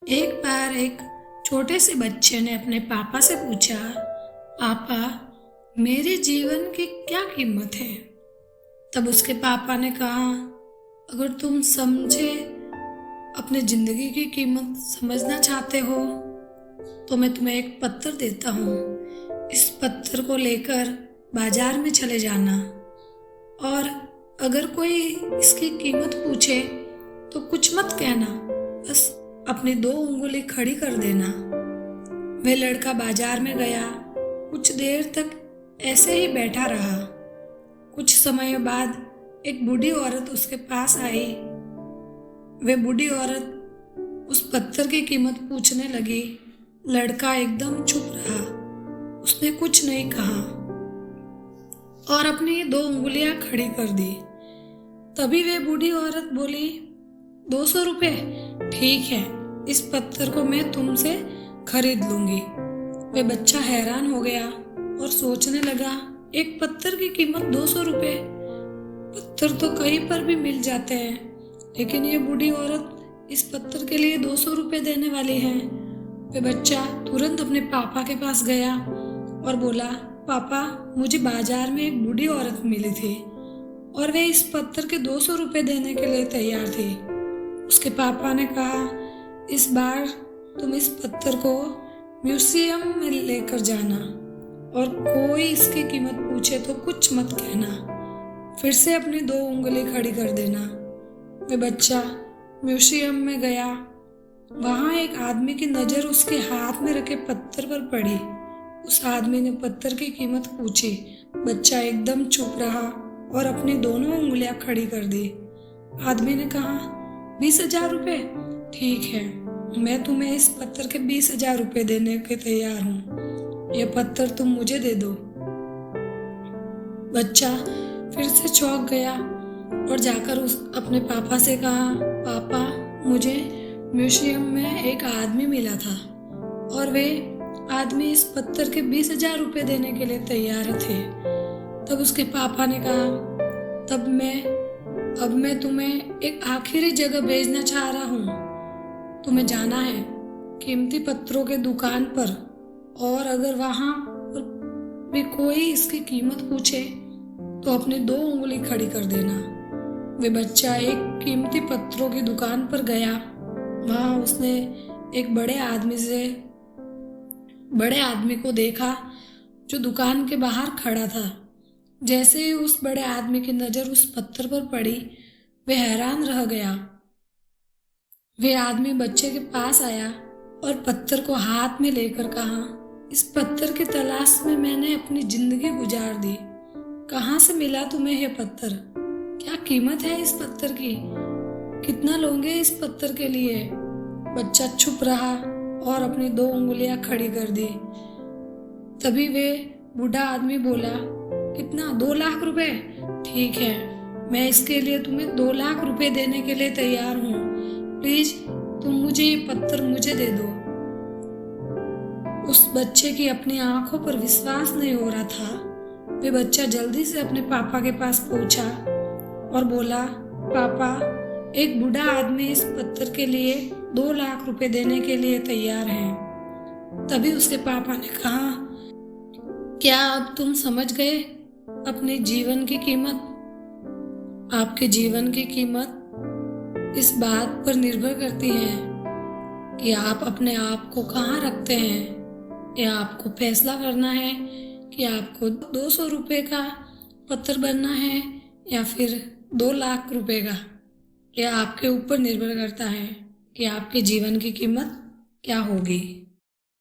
एक बार एक छोटे से बच्चे ने अपने पापा से पूछा, पापा, मेरे जीवन की क्या कीमत है? तब उसके पापा ने कहा, अगर तुम समझे अपने जिंदगी की कीमत समझना चाहते हो तो मैं तुम्हें एक पत्थर देता हूँ। इस पत्थर को लेकर बाजार में चले जाना और अगर कोई इसकी कीमत पूछे तो कुछ मत कहना, बस अपनी 2 उंगली खड़ी कर देना। वह लड़का बाजार में गया, कुछ देर तक ऐसे ही बैठा रहा। कुछ समय बाद एक बूढ़ी औरत उसके पास आई। वह बूढ़ी औरत उस पत्थर की कीमत पूछने लगी। लड़का एकदम चुप रहा, उसने कुछ नहीं कहा और अपनी 2 उंगलियां खड़ी कर दी। तभी वह बूढ़ी औरत बोली, 200 रुपये? ठीक है, इस पत्थर को मैं तुमसे खरीद लूंगी। वह बच्चा हैरान हो गया और सोचने लगा, एक पत्थर की कीमत 200 रुपये? पत्थर तो कहीं पर भी मिल जाते हैं, लेकिन ये बूढ़ी औरत इस पत्थर के लिए 200 रुपये देने वाली है। वह बच्चा तुरंत अपने पापा के पास गया और बोला, पापा, मुझे बाजार में एक बूढ़ी औरत मिली थी और वे इस पत्थर के 200 रुपये देने के लिए तैयार थी। उसके पापा ने कहा, इस बार तुम इस पत्थर को म्यूजियम में लेकर जाना और कोई इसकी कीमत पूछे तो कुछ मत कहना, फिर से अपनी 2 उंगली खड़ी कर देना। वह बच्चा म्यूजियम में गया। वहां एक आदमी की नज़र उसके हाथ में रखे पत्थर पर पड़ी। उस आदमी ने पत्थर की कीमत पूछी। बच्चा एकदम चुप रहा और अपनी दोनों उंगलियां खड़ी कर दी। आदमी ने कहा, 20,000 रुपये? ठीक है, मैं तुम्हें इस पत्थर के 20,000 रुपये देने के तैयार हूँ। यह पत्थर तुम मुझे दे दो। बच्चा फिर से चौंक गया और जाकर अपने पापा से कहा, पापा, मुझे म्यूजियम में एक आदमी मिला था और वे आदमी इस पत्थर के 20,000 रुपये देने के लिए तैयार थे। तब उसके पापा ने कहा, अब मैं तुम्हें एक आखिरी जगह भेजना चाह रहा हूँ। तुम्हें जाना है कीमती पत्थरों के दुकान पर और अगर वहां पर भी कोई इसकी कीमत पूछे तो अपनी 2 उंगली खड़ी कर देना। वे बच्चा एक कीमती पत्थरों की दुकान पर गया। वहां उसने एक बड़े आदमी को देखा जो दुकान के बाहर खड़ा था। जैसे ही उस बड़े आदमी की नज़र उस पत्थर पर पड़ी, वह हैरान रह गया। वह आदमी बच्चे के पास आया और पत्थर को हाथ में लेकर कहा, इस पत्थर की तलाश में मैंने अपनी जिंदगी गुजार दी। कहाँ से मिला तुम्हें यह पत्थर? क्या कीमत है इस पत्थर की? कितना लोगे इस पत्थर के लिए? बच्चा चुप रहा और अपनी 2 उंगलियां खड़ी कर दी। तभी वे बूढ़ा आदमी बोला, कितना? 2 लाख रुपए? ठीक है, मैं इसके लिए तुम्हें 2 लाख रुपए देने के लिए तैयार हूँ। प्लीज तुम मुझे ये पत्थर मुझे दे दो। उस बच्चे की अपनी आंखों पर विश्वास नहीं हो रहा था। वे बच्चा जल्दी से अपने पापा के पास पहुंचा और बोला, पापा, एक बूढ़ा आदमी इस पत्थर के लिए 2 लाख रुपए देने के लिए तैयार है। तभी उसके पापा ने कहा, क्या अब तुम समझ गए अपने जीवन की कीमत? आपके जीवन की कीमत इस बात पर निर्भर करती है कि आप अपने आप को कहाँ रखते हैं। या आपको फैसला करना है कि आपको 200 रुपये का पत्थर बनना है या फिर 2 लाख रुपए का। यह आपके ऊपर निर्भर करता है कि आपके जीवन की कीमत क्या होगी।